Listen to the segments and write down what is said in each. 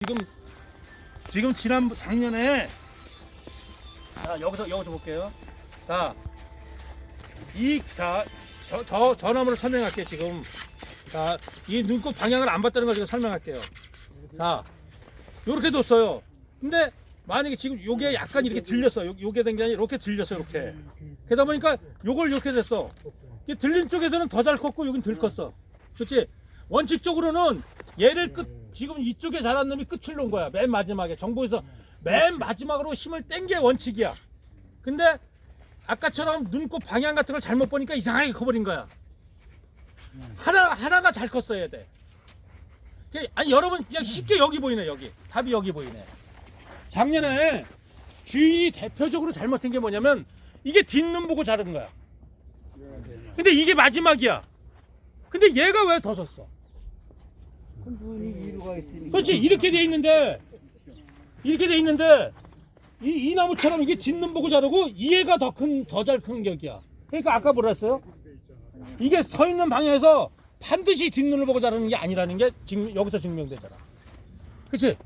지금 작년에 여기서 볼게요. 저 나무를 설명할게요. 지금 이 눈꽃 방향을 안 봤다는 걸 지금 설명할게요. 요렇게 뒀어요. 근데 만약에 지금 요게 약간 이렇게 들렸어. 요게 된 게 아니라 이렇게 들렸어. 이렇게. 그러다 보니까 요걸 이렇게 됐어. 이게 들린 쪽에서는 더 잘 컸고 여긴 덜 컸어. 그렇지? 원칙적으로는 얘를 지금 이쪽에 자란 놈이 끝을 놓은 거야. 맨 마지막에 정보에서 맨 마지막으로 힘을 뗀 게 원칙이야. 근데 아까처럼 눈꽃 방향 같은 걸 잘못 보니까 이상하게 커버린 거야. 하나가 잘 컸어야 돼. 아니 여러분 그냥 쉽게 여기 보이네. 여기 답이 여기 보이네. 작년에 주인이 대표적으로 잘못한 게 뭐냐면 이게 뒷눈 보고 자른 거야. 근데 이게 마지막이야. 근데 얘가 왜 더 섰어? 그렇지. 이렇게 돼 있는데 이 나무처럼 이게 뒷눈 보고 자르고 얘가 더 잘 큰 격이야. 그러니까 아까 뭐라 했어요? 이게 서 있는 방향에서 반드시 뒷눈을 보고 자르는 게 아니라는 게 여기서 증명되잖아. 그치?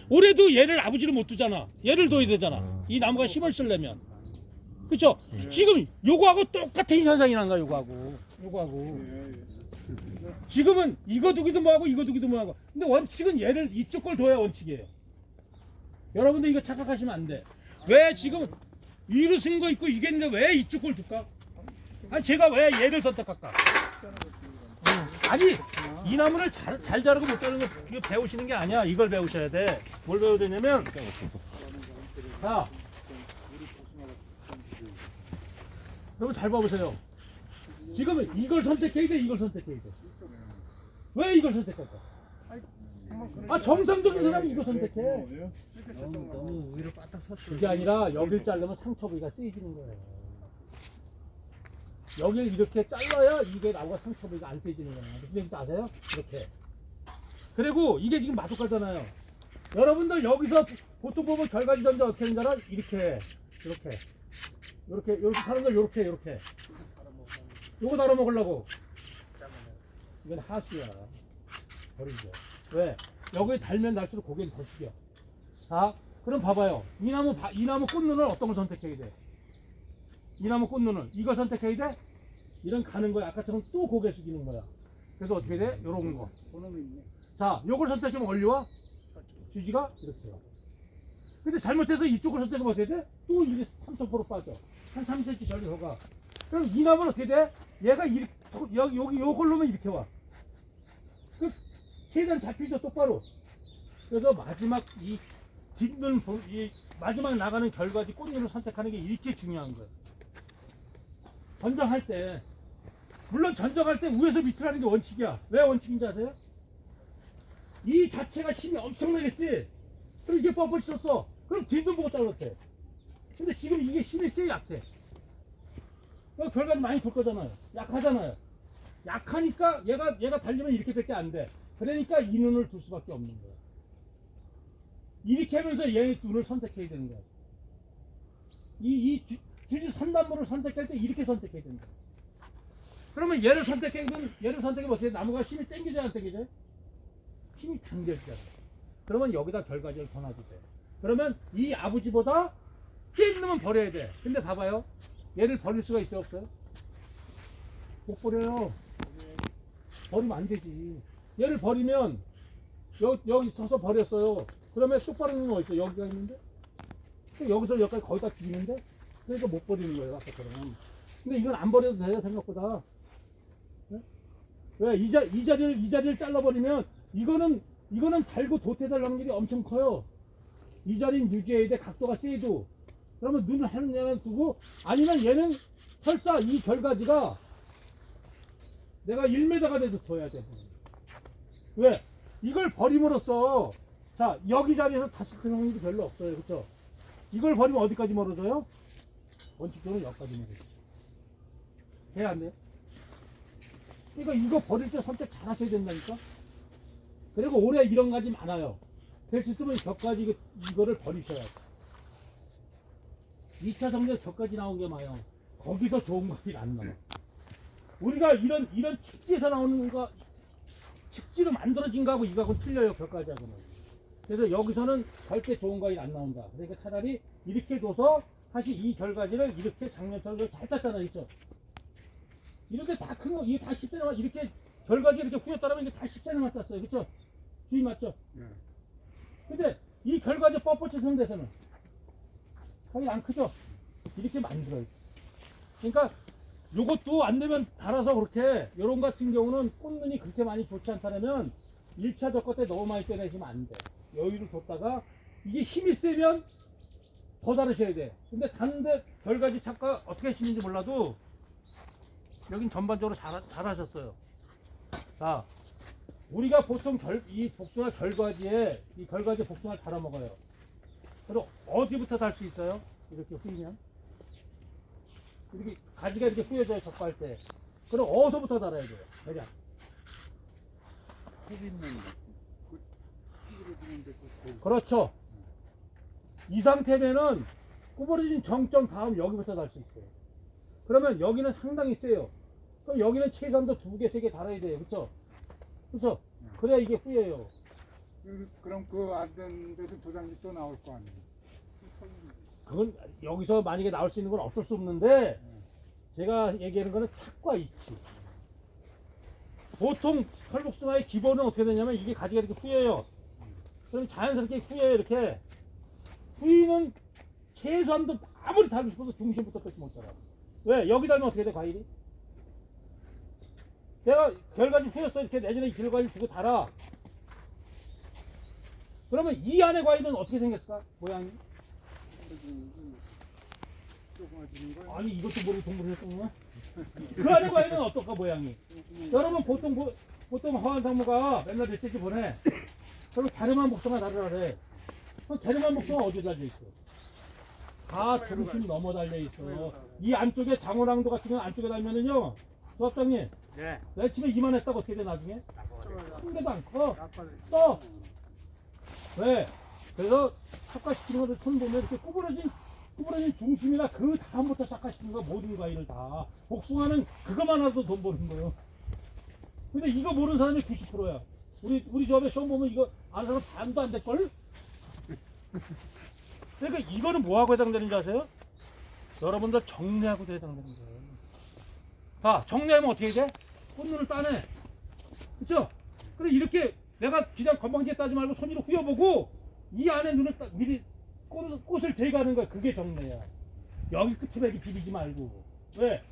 올해도 얘를 아버지를 못 두잖아. 얘를 둬야 되잖아. 이 나무가 힘을 쓰려면. 그쵸? 지금 요거하고 똑같은 현상이 난 거야. 요거하고. 지금은 이거 두기도 뭐하고 이거 두기도 뭐하고. 근데 원칙은 얘를 이쪽 걸 둬야 원칙이에요. 여러분들 이거 착각하시면 안 돼. 왜 지금 위로 쓴 거 있고 이게 있는데 왜 이쪽 걸 둘까? 아니 제가 왜 얘를 선택할까? 아니 이 나무를 잘 자르고 못 자르는 거 이거 배우시는 게 아니야. 이걸 배우셔야 돼. 뭘 배워야 되냐면 여러분 잘 봐보세요. 지금 이걸 선택해야 돼. 이걸 선택해야 돼. 왜 이걸 선택할까? 정상적인 사람이 이거 선택해. 너무 위로 바닥 섰어. 그게 아니라 여길 자르면 상처 부위가 세지는 거예요. 여길 이렇게 잘라야 이게 나무가 상처 부위가 안 세지는 거예요. 무슨 아세요? 이렇게. 그리고 이게 지금 마둑가잖아요. 여러분들 여기서 보통 보면 결과지 던져 어떻게 하는 줄 알아? 이렇게 사람들 이렇게 요거 달아 먹으려고. 이건 하수야. 버리죠. 왜? 여기 달면 날수록 고개를 더 숙여. 그럼 봐봐요. 이 나무 꽃눈은 어떤 걸 선택해야 돼? 이 나무 꽃눈은 이걸 선택해야 돼? 이런 가는 거야. 아까처럼 또 고개 숙이는 거야. 그래서 어떻게 돼? 요런 거. 요걸 선택하면 얼리와 주지가 이렇게 요. 근데 잘못해서 이쪽을 선택하면 어떻게 돼? 또 이게 3.5% 빠져. 한 3cm 저리 더 가. 그럼 이 나무는 어떻게 돼? 얘가 이렇게, 여기 요걸 놓으면 이렇게 와. 최대한 잡히죠, 똑바로. 그래서 마지막 마지막 나가는 결과지 꽃눈을 선택하는 게 이렇게 중요한 거예요. 전정할 때, 물론 전정할 때 위에서 밑으로 하는 게 원칙이야. 왜 원칙인지 아세요? 이 자체가 힘이 엄청나게 세. 그럼 이게 뻣뻣이 섰어. 그럼 뒷눈 보고 잘랐대. 근데 지금 이게 힘이 세, 약해. 결과는 많이 볼 거잖아요. 약하잖아요. 약하니까 얘가 달리면 이렇게밖에 안 돼. 그러니까 이 눈을 둘 수밖에 없는 거야. 이렇게 하면서 얘의 눈을 선택해야 되는 거야. 이 주지 선단물을 선택할 때 이렇게 선택해야 된다. 그러면 얘를 선택하면 어떻게 돼? 나무가 힘이 당겨져야 안 당겨져요? 힘이 당겨지잖아. 그러면 여기다 결과지를 더 놔도 돼. 그러면 이 아버지보다 센 놈은 버려야 돼. 근데 봐봐요. 얘를 버릴 수가 있어요, 없어요? 못 버려요. 버리면 안 되지. 얘를 버리면 여기 서서 버렸어요. 그러면 똑바로 있는 거 어디 있어? 여기가 있는데? 여기서 여기까지 거의 다 비는데? 그러니까 못 버리는 거예요, 아까처럼. 근데 이건 안 버려도 돼요, 생각보다. 네? 왜? 이 자리를 잘라버리면 이거는 달고 도태될 확률이 엄청 커요. 이 자리는 유지해야 돼, 각도가 세도. 그러면 눈을 하는 애를 두고, 아니면 얘는 설사 이 결과지가 내가 1m가 돼도 둬야 돼. 왜? 이걸 버림으로써 여기 자리에서 다시 큰 확률이 별로 없어요. 그쵸? 이걸 버리면 어디까지 멀어져요? 원칙적으로 여기까지 멀어져요. 돼야 안 돼요? 그러니까 이거 버릴 때 선택 잘 하셔야 된다니까? 그리고 올해 이런 가지 많아요. 될 수 있으면 격가지 이거를 버리셔야 돼. 2차 성적 격가지 나온 게 많아요. 거기서 좋은 것이 안 나와. 우리가 이런 측지에서 나오는 거, 측지로 만들어진 거하고 이거하고 틀려요, 격가지하고는. 그래서 여기서는 절대 좋은 과일 안 나온다. 그러니까 차라리 이렇게 둬서 다시 이 결과지를 이렇게 작년처럼 잘 땄잖아요. 그죠? 이렇게 다 큰 거, 이게 다 10cm만, 이렇게 결과지 이렇게 후렸다면 이게 다 10cm만 땄어요. 그쵸? 주의 맞죠? 예. 근데 이 결과지 뻣뻣이 성대에서는 거의 안 크죠? 이렇게 만들어요. 그러니까 요것도 안 되면 달아서 그렇게, 요런 같은 경우는 꽃눈이 그렇게 많이 좋지 않다면 1차 적과 때 너무 많이 떼내시면 안 돼. 여유를 뒀다가 이게 힘이 세면 더 다르셔야 돼. 근데 다른데 결과지 착과 어떻게 하시는지 몰라도 여긴 전반적으로 잘하셨어요. 자, 우리가 보통 이 복숭아 결과지에 이 결과지 복숭아를 달아 먹어요. 그럼 어디부터 달 수 있어요? 이렇게 후이면 이렇게 가지가 이렇게 후여져요. 적과할 때. 그럼 어디서부터 달아야 돼요? 대략. 흙 있는 흙으로 주는데 그렇죠. 이 상태면은 구부러진 정점 다음 여기부터 달 수 있어요. 그러면 여기는 상당히 세요. 그럼 여기는 최소한도 2개, 3개 달아야 돼요. 그렇죠? 그렇죠? 그래야 이게 후예요. 그럼 그 안 되는데도 도장이 또 나올 거 아니에요? 그건 여기서 만약에 나올 수 있는 건 없을 수 없는데 제가 얘기하는 거는 착과 이치. 보통 털복숭아의 기본은 어떻게 되냐면 이게 가지가 이렇게 후예요. 그럼 자연스럽게 후예요. 이렇게 후이는 최소한도 아무리 달고 싶어도 중심부터 뺏지 못 달아. 왜? 여기 달면 어떻게 돼 과일이? 내가 결과지 후였어. 이렇게 내년에 결과를 두고 달아. 그러면 이 안에 과일은 어떻게 생겼을까? 모양이? 조그마지는 거. 아니 이것도 모르고 동물을 했던 거야? 그 안에 과일은 어떨까 모양이? 여러분 보통 화환상무가 맨날 메시지 보내. 그럼 게르만 복숭아 달으라 그래. 그럼 게르만 복숭아 어디 달려 있어? 다 중심 넘어 달려 있어. 이 안쪽에 장호랑도 같은 건 안쪽에 달면은요, 조합장님, 네. 내 집에 이만했다고 어떻게 돼 나중에? 한 개도 안 커. 아빠를 떠. 왜? 그래서 착화시키는 거를 손 보면 이렇게 구부러진 중심이나 그 다음부터 착화시키는 거 모든 과일을 다. 복숭아는 그거만 하도 돈 버는 거예요. 근데 이거 모르는 사람이 90%야. 우리 조합에 시험 보면 이거 아는 사람 반도 안 될걸? 그러니까 이거는 뭐하고 해당되는지 아세요? 여러분들 정리하고도 해당되는 거예요. 자, 정리하면 어떻게 돼? 꽃눈을 따내. 그쵸? 그래, 이렇게 내가 그냥 건방지게 따지 말고 손으로 후려보고 이 안에 눈을 미리 꽃을 제거하는 거야. 그게 정리야. 여기 끝에 이렇게 비비지 말고. 왜?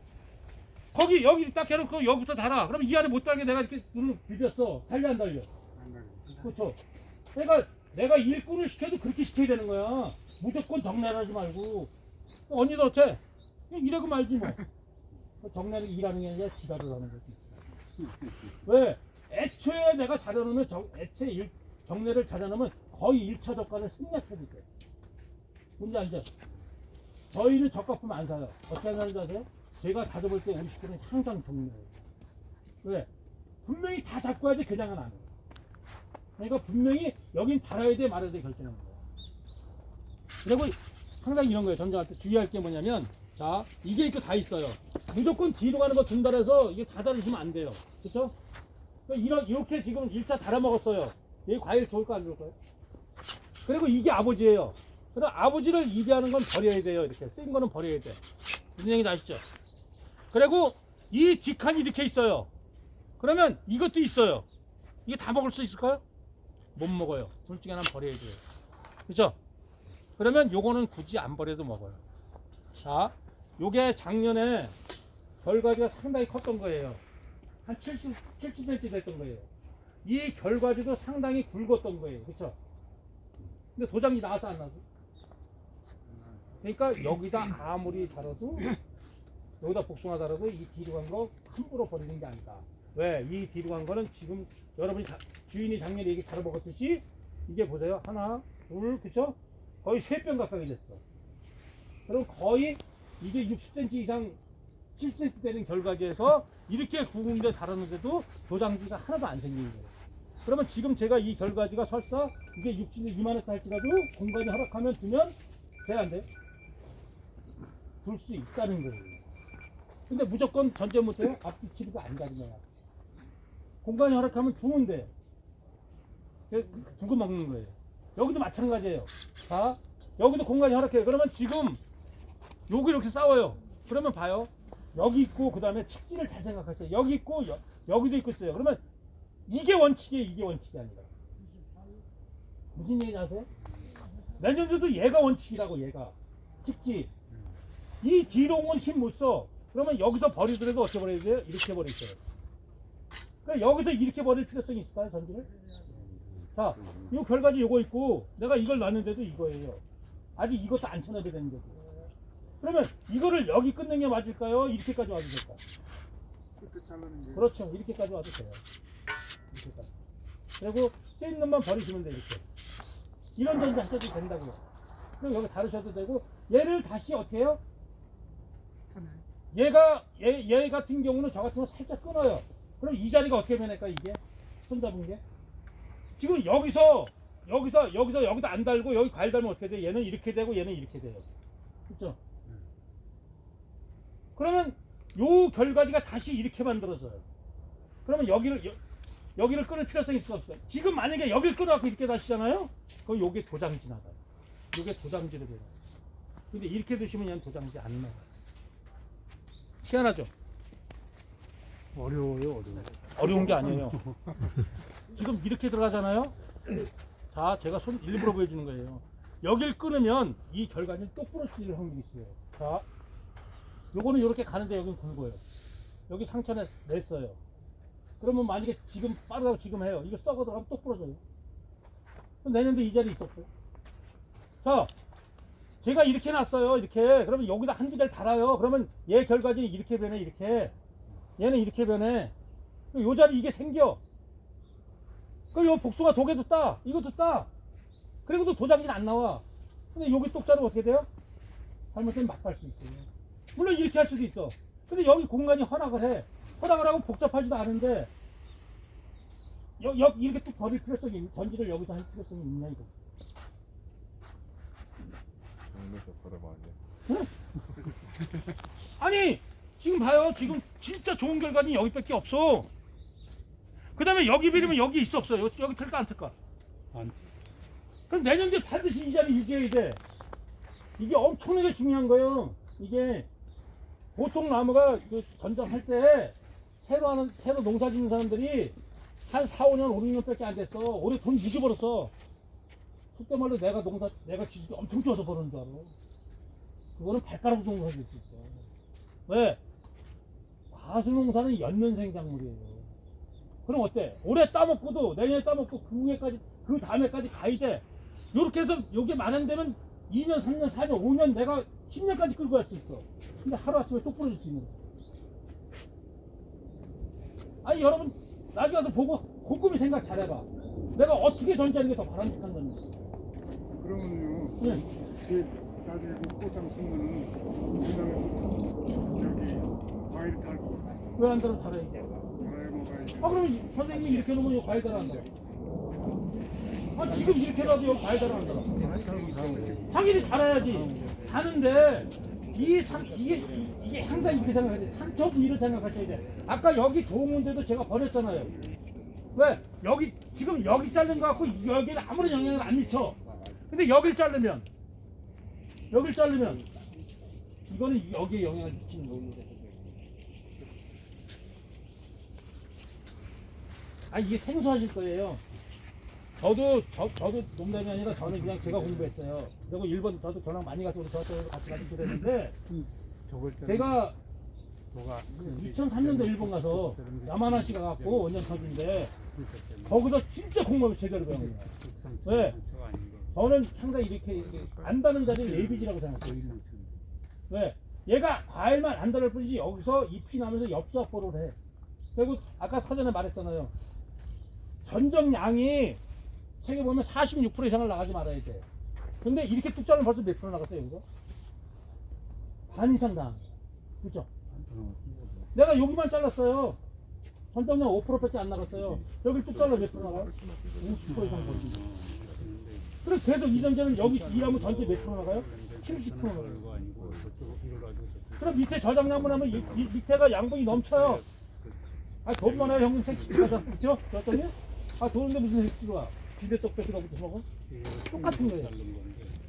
거기 여기 딱 해놓고 여기부터 달아. 그럼 이 안에 못 달게 내가 이렇게 눈을 비볐어. 달려 안 달려? 안 가요. 그렇죠. 내가 일꾼을 시켜도 그렇게 시켜야 되는 거야. 무조건 정리하지 말고. 언니도 어때? 그냥 이러고 말지 뭐. 정리하는 일하는 게 아니라 지랄을 하는 거지. 왜? 애초에 내가 잘해놓으면 정리를 잘해놓으면 거의 1차 저가를 생략해줄 거야. 뭔지 알죠? 저희는 저가품 안 사요. 어떻게 하는지 아세요? 제가 다져볼 때 우리 식구는 항상 정리해요. 왜? 분명히 다 잡고 해야지 그냥은 안 해요. 그러니까 분명히 여긴 달아야 돼 말아야 돼 결정하는 거야. 그리고 항상 이런 거예요. 전쟁할 때 주의할 게 뭐냐면, 자, 이게 있고 다 있어요. 무조건 뒤로 가는 거 둔달해서 이게 다 다르시면 안 돼요. 그렇죠? 이렇게 지금 1차 달아 먹었어요. 이 과일 좋을까 안 좋을까요? 그리고 이게 아버지예요. 그럼 아버지를 이대하는 건 버려야 돼요. 이렇게 쓴 거는 버려야 돼. 무슨 얘기인지 아시죠? 그리고 이 뒷칸이 이렇게 있어요. 그러면 이것도 있어요. 이게 다 먹을 수 있을까요? 못 먹어요. 둘 중에 하나는 버려야 돼요. 그죠? 그러면 요거는 굳이 안 버려도 먹어요. 자, 요게 작년에 결과지가 상당히 컸던 거예요. 한 70cm 됐던 거예요. 이 결과지도 상당히 굵었던 거예요. 그쵸? 근데 도장이 나와서 안 나서. 그러니까 여기다 아무리 달아도, 여기다 복숭아 달아도 이 뒤로 간 거 함부로 버리는 게 아니다. 왜? 이 뒤로 간 거는 지금 여러분이 주인이 작년에 이게 잘 먹었듯이 이게 보세요. 하나, 둘, 그쵸? 거의 3병 가까이 됐어. 그럼 거의 이게 60cm 이상 7cm 되는 결과지에서 이렇게 구운데 달았는데도 도장지가 하나도 안 생기는 거예요. 그러면 지금 제가 이 결과지가 설사 이게 60cm 이만했다 할지라도 공간이 허락하면 두면 돼야 안 돼요? 둘 수 있다는 거예요. 근데 무조건 전제 못해요? 앞뒤 치료가 안 가는 거야. 공간이 허락하면 두면 돼. 두고 먹는 거예요. 여기도 마찬가지예요. 자, 여기도 공간이 허락해요. 그러면 지금 여기 이렇게 싸워요. 그러면 봐요. 여기 있고 그 다음에 측지를 잘 생각하세요. 여기 있고 여기도 있고 있어요. 그러면 이게 원칙이에요. 이게 원칙이 아니라. 무슨 얘기인지 아세요? 내년도도 얘가 원칙이라고 얘가. 측지. 이 뒤로 온 힘 못 써. 그러면 여기서 버리더라도 어떻게 버려야 돼요? 이렇게 버리세요. 그러니까 여기서 이렇게 버릴 필요성이 있을까요? 전지를? 자, 이 결과지 요거 있고 내가 이걸 놨는데도 이거예요. 아직 이것도 안 쳐놔야 되는 거고. 그러면 이거를 여기 끊는 게 맞을까요? 이렇게까지 와도 될까요? 그렇게 잘라는 게. 그렇죠. 이렇게까지 와도 돼요. 이렇게까지. 그리고 쇠인 놈만 버리시면 돼 이렇게. 이런 전지 하셔도 된다고요. 그럼 여기 다루셔도 되고 얘를 다시 어떻게 해요? 얘 같은 경우는 저 같은 경우 살짝 끊어요. 그럼 이 자리가 어떻게 변할까 이게? 손 잡은 게? 지금 여기서 여기다 안 달고 여기 과일 달면 어떻게 돼? 얘는 이렇게 되고 얘는 이렇게 돼요. 그렇죠? 그러면 요 결과지가 다시 이렇게 만들어져요. 그러면 여기를 끊을 필요성이 있을 수 없어요. 지금 만약에 여기를 끊어갖고 이렇게 다시잖아요? 그럼 요게 도장지 나가요. 요게 도장지로 돼요. 근데 이렇게 두시면 얘는 도장지 안 나가요. 희한하죠? 어려워요. 어려운 게 아니에요. 지금 이렇게 들어가잖아요? 자, 제가 손 일부러 보여주는 거예요. 여길 끊으면 이 결과는 또 부러질 확률이 있어요. 자, 요거는 이렇게 가는데 여기는 굵어요. 여기 상처를 냈어요. 그러면 만약에 지금 빠르다고 지금 해요. 이거 썩어 들어가면 또 부러져요. 그럼 내년도 이 자리에 있었고. 자, 제가 이렇게 놨어요. 이렇게. 그러면 여기다 한두 개를 달아요. 그러면 얘 결과지는 이렇게 변해. 이렇게. 얘는 이렇게 변해. 요 자리 이게 생겨. 그럼 요 복숭아 독에도 따. 이것도 따. 그리고도 도장지는 안 나와. 근데 여기 똑 자르면 어떻게 돼요? 잘못되면 막 갈 수 있어요. 물론 이렇게 할 수도 있어. 근데 여기 공간이 허락을 해. 허락을 하고 복잡하지도 않은데 이렇게 뚝 버릴 필요성이 전지를 여기서 할 필요성이 있냐 이거. 아니 지금 봐요. 지금 진짜 좋은 결과는 여기밖에 없어. 그 다음에 여기 비리면 여기 있어 없어요? 여기 틀까 안 틀까? 안. 그럼 내년도에 반드시 이 자리 유지해야 돼. 이게 엄청나게 중요한 거예요. 이게 보통 나무가 그 전정할 때 새로 농사 짓는 사람들이 한 4, 5년, 5, 6년밖에 안 됐어. 올해 돈 무지 벌었어. 그때 말로 내가 지수도 엄청 좋아서 버는 줄 알아. 그거는 발가락 농사 질 수 있어. 왜? 과수농사는 연년생 작물이에요. 그럼 어때? 올해 따먹고도 내년에 따먹고 그 후에까지 그 다음에까지 가야 돼. 요렇게 해서 요게 만연되면 2년, 3년, 4년, 5년 내가 10년까지 끌고 갈 수 있어. 근데 하루아침에 또 부러질 수 있는 거야. 아니 여러분 나중에 가서 보고 곰곰이 생각 잘해봐. 내가 어떻게 전지하는 게 더 바람직한 건지. 그러면요. 네. 제 나중에 그 포장 쓰면은 그다음에 저기 과일 달고 왜 안 들어 잘해 이게? 과일 먹어야지. 아 그럼 선생님이 이렇게 놓으면 이거 과일 달아난다. 아 지금 이렇게 놔도 이거 과일 달아난다. 당연히 달아야지. 다는데 이게 항상 이렇게 생각해야 돼. 상처 부위를 생각하셔야 돼. 아까 여기 좋은 건데도 제가 버렸잖아요. 왜? 지금 여기 자른 거 갖고 여기는 아무런 영향을 안 미쳐. 근데 여길 자르면 이거는 여기에 영향을 미치는 거거든요. 아 이게 생소하실 거예요. 저도 농담이 아니라 저는 그냥 제가 공부했어요. 그리고 일본 저도 전학 많이 가서 우리 저한테 같이 가서 그랬는데 제가 2003년도 일본 가서 야마나시가 갖고 원년 터진데 거기서 진짜 공부를 제대로 배운 거예요. 왜? 저는 항상 이렇게 안다는 자리를 예비지라고 생각해요. 왜? 얘가 과일만 안 달을 뿐이지 여기서 잎이 나면서 엽사포를 해. 그리고 아까 사전에 말했잖아요. 전정량이 책에 보면 46% 이상을 나가지 말아야 돼. 근데 이렇게 뚝 자르면 벌써 몇 프로 나갔어요, 여기서? 반 이상 나. 그죠? 내가 여기만 잘랐어요. 전정량 5%밖에 안 나갔어요. 여기 뚝 잘라 몇 프로 나가요? 50% 이상 벌써. 그래서 계속 이 전제는 여기 일하면 전체 몇 프로 나가요? 70% 나가요. 그럼 밑에 저장량만 하면 이 밑에가 양분이 넘쳐요. 아, 돈 많아요, 형님. 색시가자. 그쵸? 그랬더니? 아, 돈인데 무슨 색시가 와? 비대떡 뺏기다 붙여 먹어? 똑같은 거예요.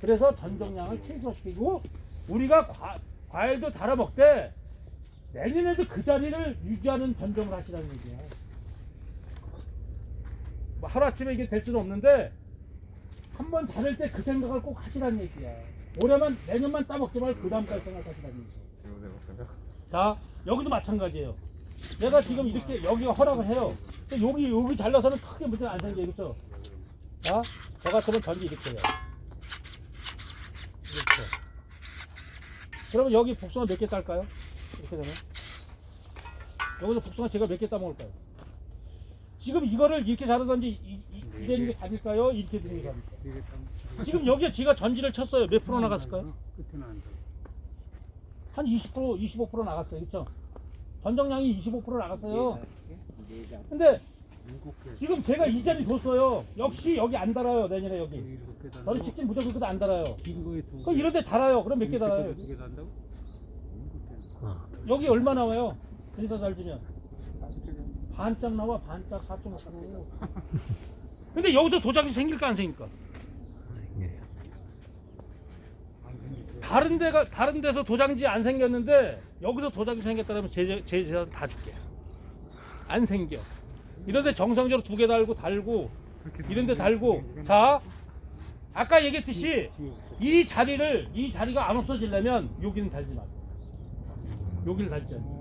그래서 전정량을 최소화시키고 우리가 과일도 달아 먹되 내년에도 그 자리를 유지하는 전정을 하시라는 얘기야. 뭐 하루아침에 이게 될 수는 없는데 한번 자를 때 그 생각을 꼭 하시라는 얘기야. 올해만 내년만 따먹지 말고 그 다음 달 생각하시라는 얘기야. 자, 여기도 마찬가지예요. 내가 지금 이렇게 여기가 허락을 해요. 여기 잘라서는 크게 문제가 안 생겨요. 그렇죠? 자, 저 같으면 전기 이렇게 해요. 이렇게. 그러면 여기 복숭아 몇 개 딸까요? 이렇게 되면 여기서 복숭아 제가 몇 개 따먹을까요? 지금 이거를 이렇게 자르던지 이런 게 답일까요? 이렇게 되는 게 답일까요? 지금 여기에 제가 전지를 쳤어요. 몇 프로 나갔을까요? 한 20%, 25% 나갔어요. 그렇죠? 전정량이 25% 나갔어요. 근데 지금 제가 이 자리 뒀어요. 역시 여기 안 달아요. 내년에 여기. 저는 직진 무조건 그도 안 달아요. 그럼 이런 데 달아요. 그럼 몇 개 달아요? 여기 얼마 나와요? 그러니까 잘 주면 반짝 나와. 반짝 4.5. 근데 여기서 도장이 생길까 안 생길까? 다른 데서 도장지 안 생겼는데 여기서 도장이 생겼다면 제 재산 다 줄게. 안 생겨. 이런데 정상적으로 2개 달고 이런 데 달고. 자, 아까 얘기했듯이 이 자리가 안 없어지려면 여기는 달지 마세요. 여기를 달지 않아요.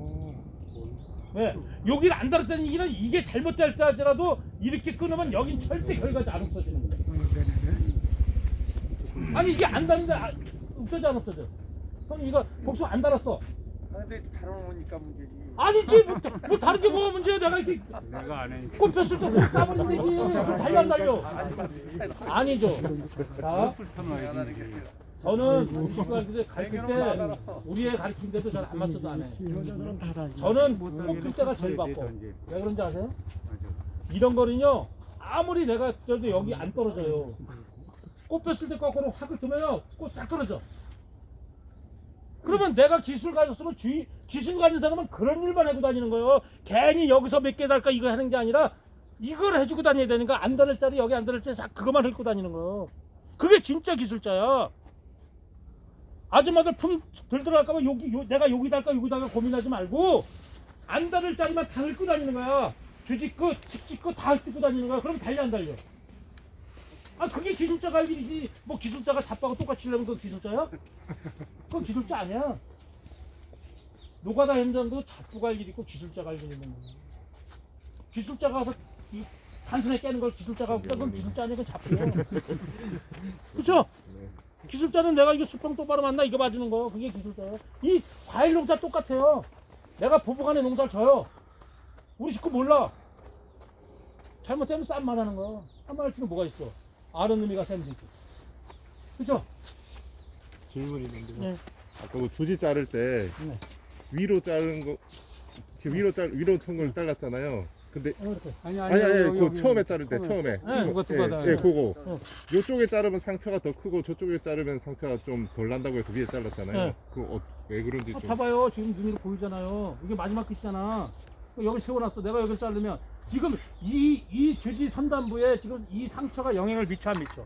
왜? 여기를 안 달았다는 얘기는 이게 잘못될 때 할지라도 이렇게 끊으면 여긴 절대 결과가 안 없어지는 거예요. 아니 이게 안 달는데 없어져 안 없어져? 그럼 이거 복수 안 달았어. 근데 달아놓으니까 문제지. 아니지 뭐 다른 게 뭐가 문제야? 내가 이렇게 내가 안 해. 꼽혔을 때 그냥 까버리면 되지. 달려 안 달려? 아니죠. 자, 저는 우리 가르칠 때 우리 애 가르치는데도 잘 안 맞춰도 안 해. 저는 꼽힐 때가 제일 바빠. 왜 그런지 아세요? 이런 거는요 아무리 내가 저도 여기 안 떨어져요. 꼽혔을 때 거꾸로 확 흩으면요 꽃 싹 떨어져. 그러면 내가 기술 가졌으면 기술 가진 사람은 그런 일만 하고 다니는 거예요. 괜히 여기서 몇 개 달까 이거 하는 게 아니라 이걸 해주고 다녀야 되니까 안 다를 자리 여기 안 다를 자리 싹 그것만 훑고 다니는 거예요. 그게 진짜 기술자야. 아줌마들 품 들들어갈까봐 내가 여기 달까 여기 달까 고민하지 말고 안 다를 자리만 다 훑고 다니는 거야. 주지 끝, 직지 끝 다 훑고 다니는 거야. 그럼 달려 안 달려? 아 그게 기술자가 할 일이지. 뭐 기술자가 잡하고 똑같이 하려면 그거 기술자야? 그건 기술자 아니야. 노가다 현장도 잡부가 할 일이 있고 기술자가 할 일이 있는 거야. 기술자가 가서 단순하게 깨는 걸 기술자가 하고 그건 기술자 아니야. 그건 잡부야. 그렇죠? 기술자는 내가 이거 수평 똑바로 맞나 이거 봐주는 거. 그게 기술자야. 이 과일 농사 똑같아요. 내가 부부간에 농사를 져요. 우리 식구 몰라. 잘못되면 싼 말 하는 거야. 싼 말 할 필요 뭐가 있어. 아는 놈이 가서 하면 되지. 그죠? 질문이 있는데 네. 아까 그 주지 자를 때 네. 위로 자른 거 지금 위로 튼 걸 잘랐잖아요. 근데 이렇게. 아니 그 처음에 자를 때 처음에 누가 또 받아요? 예, 그거 네. 요쪽에 자르면 상처가 더 크고 저쪽에 자르면 상처가 좀 덜 난다고 해서 위에 잘랐잖아요. 네. 그거 왜 그런지 좀 봐봐요. 지금 눈으로 보이잖아요. 이게 마지막 끝이잖아. 여기 세워놨어. 내가 여기를 자르면 지금 이 주지 선단부에 지금 이 상처가 영향을 미쳐 안 미쳐?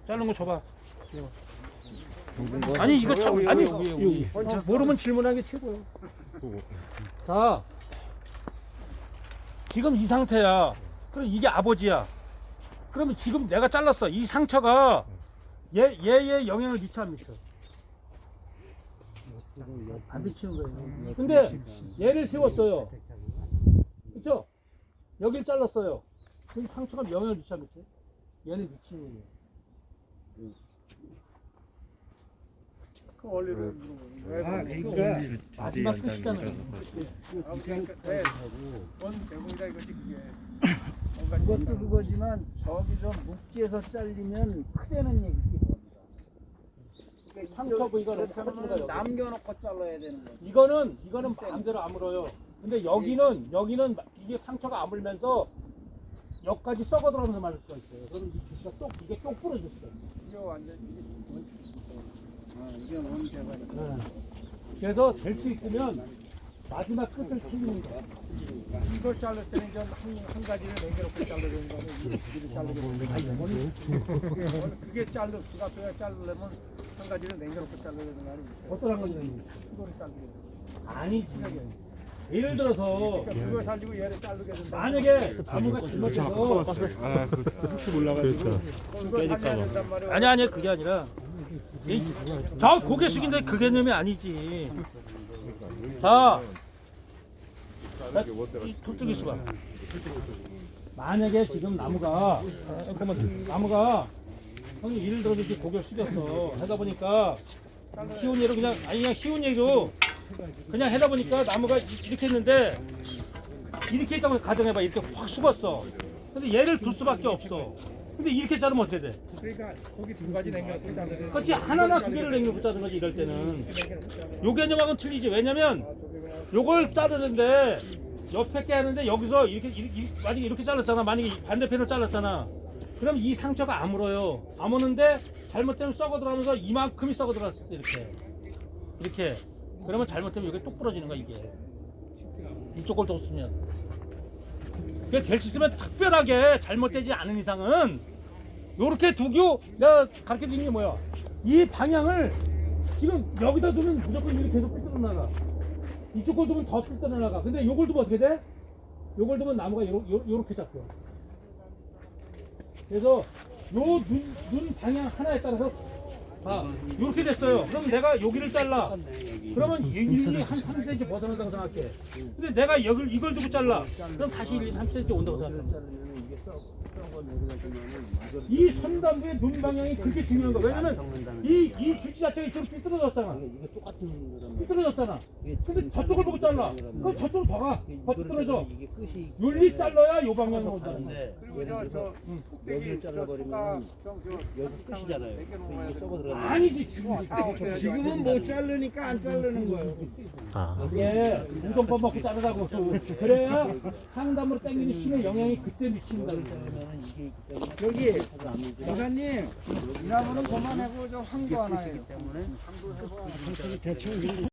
자른 거 줘봐. 아니 이거 참 아니 모르면 질문하는 게 최고예요. 그거 자, 지금 이 상태야. 그럼 이게 아버지야. 그러면 지금 내가 잘랐어. 이 상처가 얘에 영향을 미쳐 안 미쳐? 안 미치는 거예요. 근데 얘를 세웠어요. 그렇죠? 여길 잘랐어요. 이 상처가 영향을 미쳐 안 미쳐? 얘는 미치는 거예요. 그 원리를 그러니까 마지막 끝이잖아요. 원 대공이다 이거지 그게. 그것도 그거지만 저기서 묵지에서 잘리면 크다는 얘기지. 상처 부위가 너무 커지는 거예요. 남겨놓고 잘라야 되는 거지. 이거는 마음대로 아물어요. 근데 여기는 이게 상처가 아물면서 여기까지 썩어 들어가면서 말릴 수가 있어요. 그러면 이 주시가 이게 똑 부러질 수가 있어요. 이거 완전 이게 원대가. 그래서 될 수 있으면 마지막 끝을 틀리는 거야. 이걸 자를 때는 좀한 가지를 남겨놓고 잘라야 되는 거 아니에요? 이렇게 자르게 되면 그게 기가 빼야 자르려면 한 가지를 남겨놓고 잘라야 되는 거 아니에요? 어떠한 거냐면 이거를 자르게 돼요. 아니 예를 들어서 그러니까 그걸 살리고 얘를 자르게 된다. 만약에 나무가 잘못해서 혹시 몰라가지고 그걸 살려야 된단 말이에요. 아니 그게 아니라 저 고개 숙인데 그 개념이 아니지. 자, 이 툭툭이 수가 만약에 지금 나무가 형님 예를 들어 이렇게 고개를 숙였어 하다 보니까 쉬운 예로 그냥 쉬운 예로 그냥 하다 보니까 나무가 이렇게 했는데 이렇게 있다고 가정해봐. 이렇게 확 숙었어. 근데 얘를 둘 수밖에 없어. 근데 이렇게 자르면 어떻게 돼? 그러니까 거기 두 가지 남겨놓고 자르게 돼요. 그렇지 하나나 두 개를 남겨놓고 자르는 거지 이럴 때는. 요 개념하고는 틀리지. 왜냐면 요걸 자르는데 옆에 게 하는데 여기서 만약에 이렇게 잘랐잖아. 만약에 반대편을 잘랐잖아. 그럼 이 상처가 아물어요. 아무는데 잘못되면 썩어 들어가면서 이만큼이 썩어 들어갔을 때 이렇게 그러면 잘못되면 이게 뚝 부러지는 거야 이게. 이쪽 걸 더 쓰면. 그게 될 수 있으면 특별하게 잘못되지 않은 이상은 요렇게 두고 내가 가르쳐드린 게 뭐야? 이 방향을 지금 여기다 두면 무조건 이렇게 계속 삐뚤어 나가. 이쪽 걸 두면 더 삐뚤어 나가. 근데 요걸 두면 어떻게 돼? 요걸 두면 나무가 요렇게 잡혀. 그래서 요 눈 방향 하나에 따라서 요렇게 됐어요. 그럼 내가 여기를 잘라. 그러면 일이 한 3cm 벗어난다고 생각해. 근데 내가 이걸 두고 잘라. 그럼 다시 1, 3cm 온다고 생각해. 이 선담부의 눈 방향이 그렇게 중요한 거야. 왜냐면 이 줄지 자체가 이쪽으로 삐뚤어졌잖아. 삐뚤어졌잖아. 근데 저쪽을 보고 잘라. 그럼 저쪽으로 더 삐뚤어져. 윤리 잘라야 요 방향으로 온다는데. 그리고 저 꼭대기 잘라버리면 여기 끝이잖아요. 이게 썩어 들어가. 아니지 지금은 못 자르니까 안 자르는 거예요. 이게 우동밥 먹고 자르라고. 그래야 상담으로 당기는 힘의 영향이 그때 미친다. 여기 여사님 이 나무는 그만하고 저 황도 하나예요.